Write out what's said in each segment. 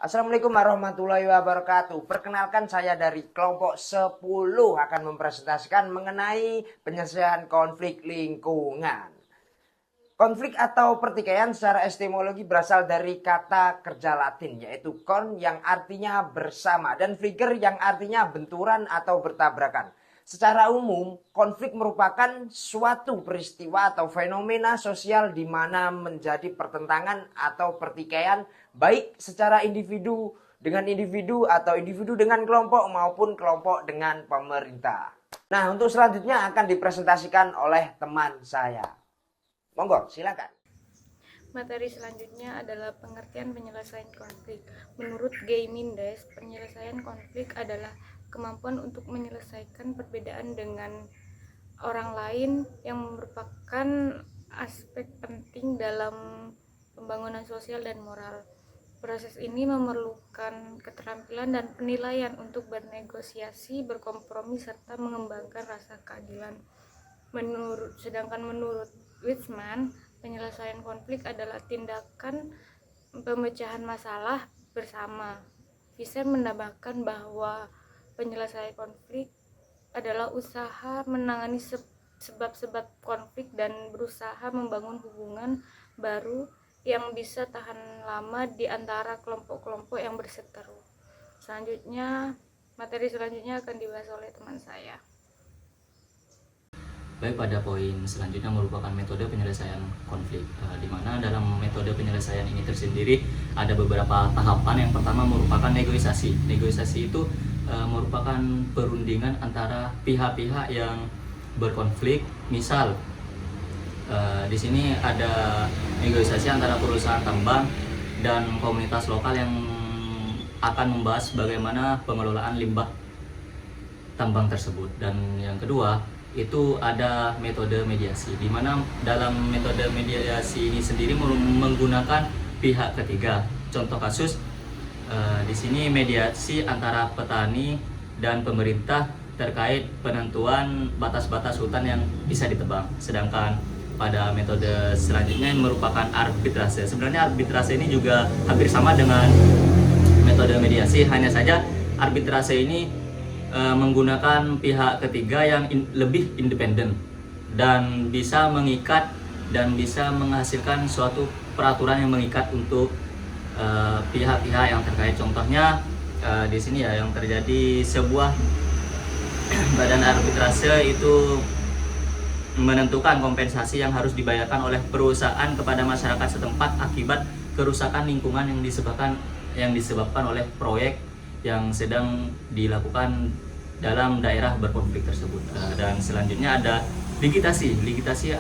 Assalamualaikum warahmatullahi wabarakatuh. Perkenalkan, saya dari kelompok 10 akan mempresentasikan mengenai penyelesaian konflik lingkungan. Konflik atau pertikaian secara etimologi berasal dari kata kerja Latin, yaitu kon yang artinya bersama dan fliger yang artinya benturan atau bertabrakan. Secara umum, konflik merupakan suatu peristiwa atau fenomena sosial di mana menjadi pertentangan atau pertikaian baik secara individu dengan individu atau individu dengan kelompok maupun kelompok dengan pemerintah. Nah, untuk selanjutnya akan dipresentasikan oleh teman saya. Monggo, silakan. Materi selanjutnya adalah pengertian penyelesaian konflik. Menurut Gay Mindes, penyelesaian konflik adalah kemampuan untuk menyelesaikan perbedaan dengan orang lain yang merupakan aspek penting dalam pembangunan sosial dan moral. Proses ini memerlukan keterampilan dan penilaian untuk bernegosiasi, berkompromi, serta mengembangkan rasa keadilan. Sedangkan menurut Witzman, penyelesaian konflik adalah tindakan pemecahan masalah bersama. Visser menambahkan bahwa penyelesaian konflik adalah usaha menangani sebab-sebab konflik dan berusaha membangun hubungan baru yang bisa tahan lama di antara kelompok-kelompok yang berseteru. Materi selanjutnya akan dibahas oleh teman saya. Baik, pada poin selanjutnya merupakan metode penyelesaian konflik, di mana dalam metode penyelesaian ini tersendiri ada beberapa tahapan. Yang pertama merupakan negosiasi. Negosiasi itu merupakan perundingan antara pihak-pihak yang berkonflik. Misal di sini ada negosiasi antara perusahaan tambang dan komunitas lokal yang akan membahas bagaimana pengelolaan limbah tambang tersebut. Dan yang kedua itu ada metode mediasi, di mana dalam metode mediasi ini sendiri menggunakan pihak ketiga. Contoh kasus di sini mediasi antara petani dan pemerintah terkait penentuan batas-batas hutan yang bisa ditebang. Sedangkan pada metode selanjutnya yang merupakan arbitrase. Sebenarnya arbitrase ini juga hampir sama dengan metode mediasi, hanya saja arbitrase ini menggunakan pihak ketiga yang lebih independen dan bisa mengikat dan bisa menghasilkan suatu peraturan yang mengikat untuk pihak-pihak yang terkait. Contohnya di sini ya, yang terjadi sebuah badan arbitrase itu menentukan kompensasi yang harus dibayarkan oleh perusahaan kepada masyarakat setempat akibat kerusakan lingkungan yang disebabkan oleh proyek yang sedang dilakukan dalam daerah berkonflik tersebut. Dan selanjutnya ada ligitasi. Ligitasi,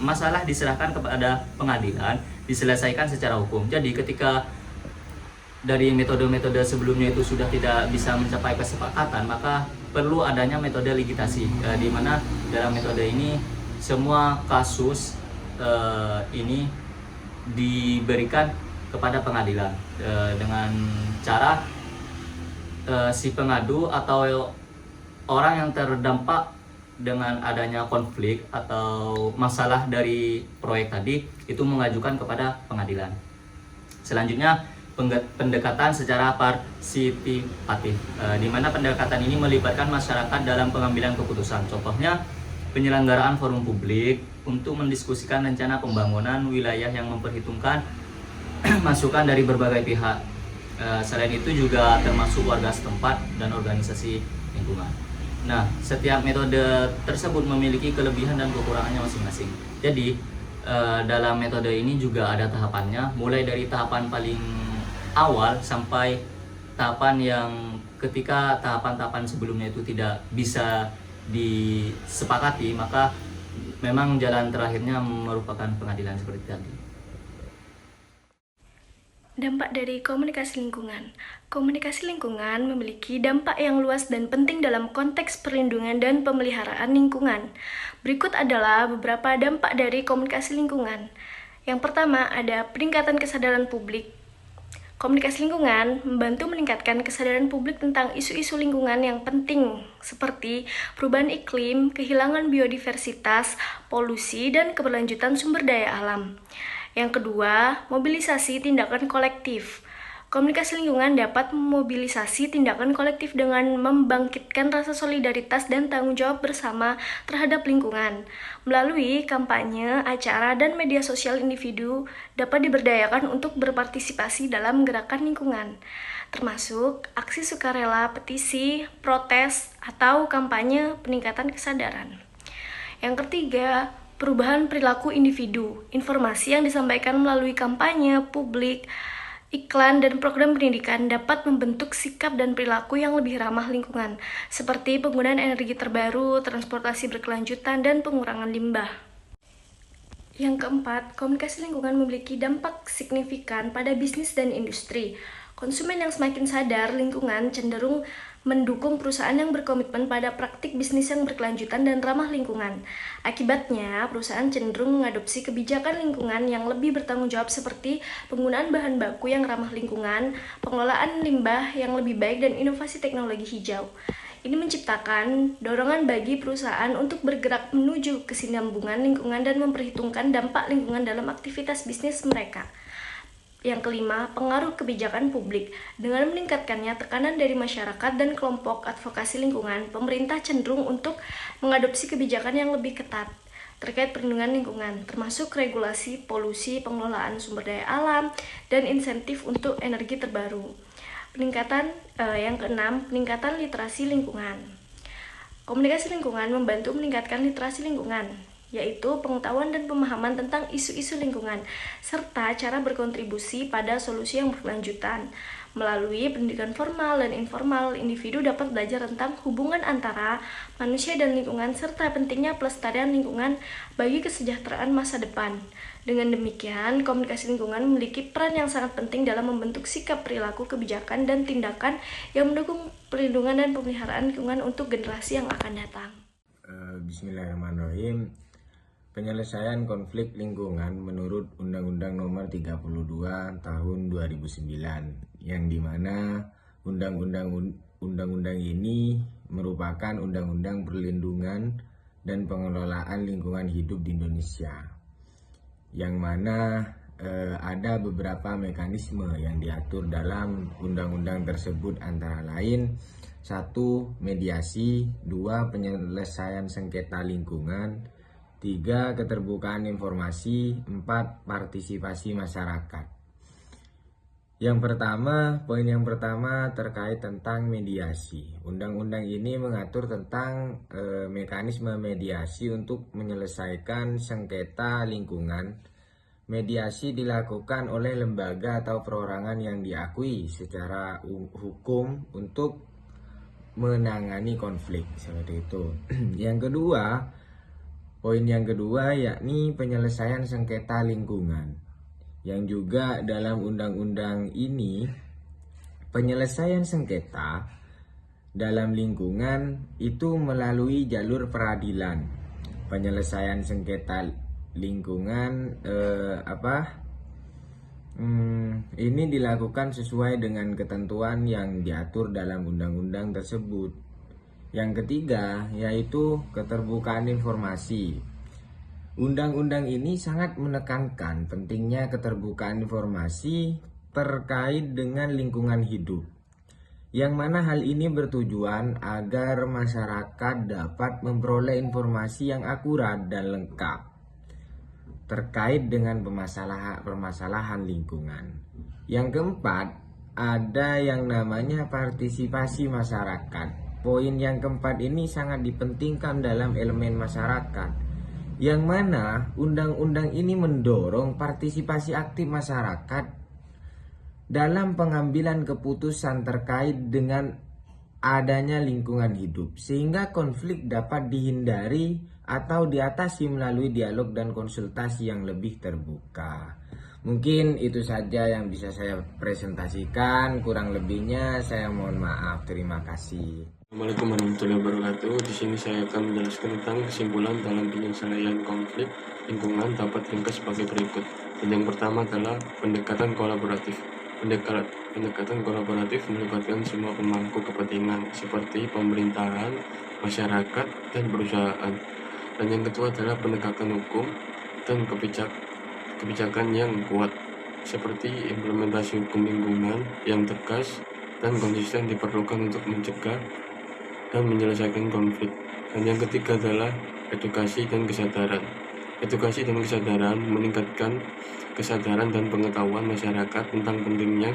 masalah diserahkan kepada pengadilan, diselesaikan secara hukum. Jadi ketika dari metode-metode sebelumnya itu sudah tidak bisa mencapai kesepakatan, maka perlu adanya metode ligitasi, di mana dalam metode ini semua kasus ini diberikan kepada pengadilan dengan cara si pengadu atau orang yang terdampak dengan adanya konflik atau masalah dari proyek tadi itu mengajukan kepada pengadilan. Selanjutnya pendekatan secara partisipatif, di mana pendekatan ini melibatkan masyarakat dalam pengambilan keputusan. Contohnya penyelenggaraan forum publik untuk mendiskusikan rencana pembangunan wilayah yang memperhitungkan masukan dari berbagai pihak. Selain itu juga termasuk warga setempat dan organisasi lingkungan. Nah, setiap metode tersebut memiliki kelebihan dan kekurangannya masing-masing. Jadi dalam metode ini juga ada tahapannya, mulai dari tahapan paling awal sampai tahapan yang ketika tahapan-tahapan sebelumnya itu tidak bisa disepakati, maka memang jalan terakhirnya merupakan pengadilan seperti tadi. Dampak dari komunikasi lingkungan. Komunikasi lingkungan memiliki dampak yang luas dan penting dalam konteks perlindungan dan pemeliharaan lingkungan. Berikut adalah beberapa dampak dari komunikasi lingkungan. Yang pertama, ada peningkatan kesadaran publik. Komunikasi lingkungan membantu meningkatkan kesadaran publik tentang isu-isu lingkungan yang penting, seperti perubahan iklim, kehilangan biodiversitas, polusi, dan keberlanjutan sumber daya alam. Yang kedua, mobilisasi tindakan kolektif. Komunikasi lingkungan dapat memobilisasi tindakan kolektif dengan membangkitkan rasa solidaritas dan tanggung jawab bersama terhadap lingkungan. Melalui kampanye, acara, dan media sosial, individu dapat diberdayakan untuk berpartisipasi dalam gerakan lingkungan, termasuk aksi sukarela, petisi, protes, atau kampanye peningkatan kesadaran. Yang ketiga, perubahan perilaku individu. Informasi yang disampaikan melalui kampanye, publik, iklan, dan program pendidikan dapat membentuk sikap dan perilaku yang lebih ramah lingkungan, seperti penggunaan energi terbaru, transportasi berkelanjutan, dan pengurangan limbah. Yang keempat, komunikasi lingkungan memiliki dampak signifikan pada bisnis dan industri. Konsumen yang semakin sadar lingkungan cenderung mendukung perusahaan yang berkomitmen pada praktik bisnis yang berkelanjutan dan ramah lingkungan. Akibatnya, perusahaan cenderung mengadopsi kebijakan lingkungan yang lebih bertanggung jawab seperti penggunaan bahan baku yang ramah lingkungan, pengelolaan limbah yang lebih baik, dan inovasi teknologi hijau. Ini menciptakan dorongan bagi perusahaan untuk bergerak menuju kesinambungan lingkungan dan memperhitungkan dampak lingkungan dalam aktivitas bisnis mereka. Yang kelima, pengaruh kebijakan publik. Dengan meningkatkannya tekanan dari masyarakat dan kelompok advokasi lingkungan, pemerintah cenderung untuk mengadopsi kebijakan yang lebih ketat terkait perlindungan lingkungan, termasuk regulasi, polusi, pengelolaan sumber daya alam, dan insentif untuk energi terbaru. Yang keenam, peningkatan literasi lingkungan. Komunikasi lingkungan membantu meningkatkan literasi lingkungan, yaitu pengetahuan dan pemahaman tentang isu-isu lingkungan, serta cara berkontribusi pada solusi yang berkelanjutan. Melalui pendidikan formal dan informal, individu dapat belajar tentang hubungan antara manusia dan lingkungan, serta pentingnya pelestarian lingkungan bagi kesejahteraan masa depan. Dengan demikian, komunikasi lingkungan memiliki peran yang sangat penting dalam membentuk sikap, perilaku, kebijakan, dan tindakan yang mendukung perlindungan dan pemeliharaan lingkungan untuk generasi yang akan datang. Bismillahirrahmanirrahim. Penyelesaian konflik lingkungan menurut Undang-Undang Nomor 32 Tahun 2009, yang dimana undang-undang ini merupakan undang-undang perlindungan dan pengelolaan lingkungan hidup di Indonesia, yang mana ada beberapa mekanisme yang diatur dalam undang-undang tersebut, antara lain 1. Mediasi, 2. Penyelesaian sengketa lingkungan, 3. Keterbukaan informasi, 4. Partisipasi masyarakat. Poin yang pertama terkait tentang mediasi. Undang-undang ini mengatur tentang mekanisme mediasi untuk menyelesaikan sengketa lingkungan. Mediasi dilakukan oleh lembaga atau perorangan yang diakui secara hukum untuk menangani konflik, seperti itu. Poin yang kedua yakni penyelesaian sengketa lingkungan, yang juga dalam undang-undang ini penyelesaian sengketa dalam lingkungan itu melalui jalur peradilan. Penyelesaian sengketa lingkungan ini dilakukan sesuai dengan ketentuan yang diatur dalam undang-undang tersebut. Yang ketiga yaitu keterbukaan informasi. Undang-undang ini sangat menekankan pentingnya keterbukaan informasi terkait dengan lingkungan hidup, yang mana hal ini bertujuan agar masyarakat dapat memperoleh informasi yang akurat dan lengkap terkait dengan permasalahan lingkungan. Yang keempat, ada yang namanya partisipasi masyarakat. Poin yang keempat ini sangat dipentingkan dalam elemen masyarakat, yang mana undang-undang ini mendorong partisipasi aktif masyarakat dalam pengambilan keputusan terkait dengan adanya lingkungan hidup, sehingga konflik dapat dihindari atau diatasi melalui dialog dan konsultasi yang lebih terbuka. Mungkin itu saja yang bisa saya presentasikan, kurang lebihnya saya mohon maaf. Terima kasih. Assalamualaikum warahmatullahi wabarakatuh. Di sini saya akan menjelaskan tentang kesimpulan dalam penyelesaian konflik lingkungan dapat ringkas sebagai berikut. Dan yang pertama adalah pendekatan kolaboratif. Pendekatan kolaboratif melibatkan semua pemangku kepentingan seperti pemerintahan, masyarakat, dan perusahaan. Dan yang kedua adalah penegakan hukum dan kebijakan yang kuat. seperti implementasi hukum lingkungan yang tegas dan konsisten diperlukan untuk mencegah dan menyelesaikan konflik. Dan yang ketiga adalah edukasi dan kesadaran. Edukasi dan kesadaran meningkatkan kesadaran dan pengetahuan masyarakat tentang pentingnya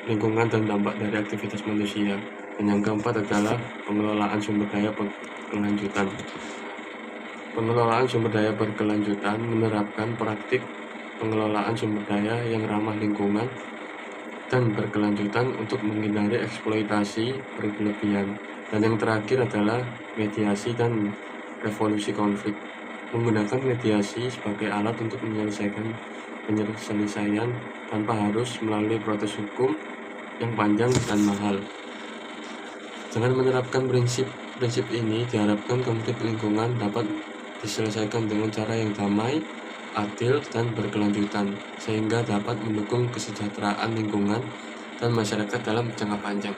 lingkungan dan dampak dari aktivitas manusia. Dan yang keempat adalah pengelolaan sumber daya berkelanjutan. Pengelolaan sumber daya berkelanjutan menerapkan praktik pengelolaan sumber daya yang ramah lingkungan dan berkelanjutan untuk menghindari eksploitasi berlebihan. Dan yang terakhir adalah mediasi dan resolusi konflik. Menggunakan mediasi sebagai alat untuk menyelesaikan penyelesaian tanpa harus melalui proses hukum yang panjang dan mahal. Dengan menerapkan prinsip ini, diharapkan konflik lingkungan dapat diselesaikan dengan cara yang damai, adil, dan berkelanjutan, sehingga dapat mendukung kesejahteraan lingkungan dan masyarakat dalam jangka panjang.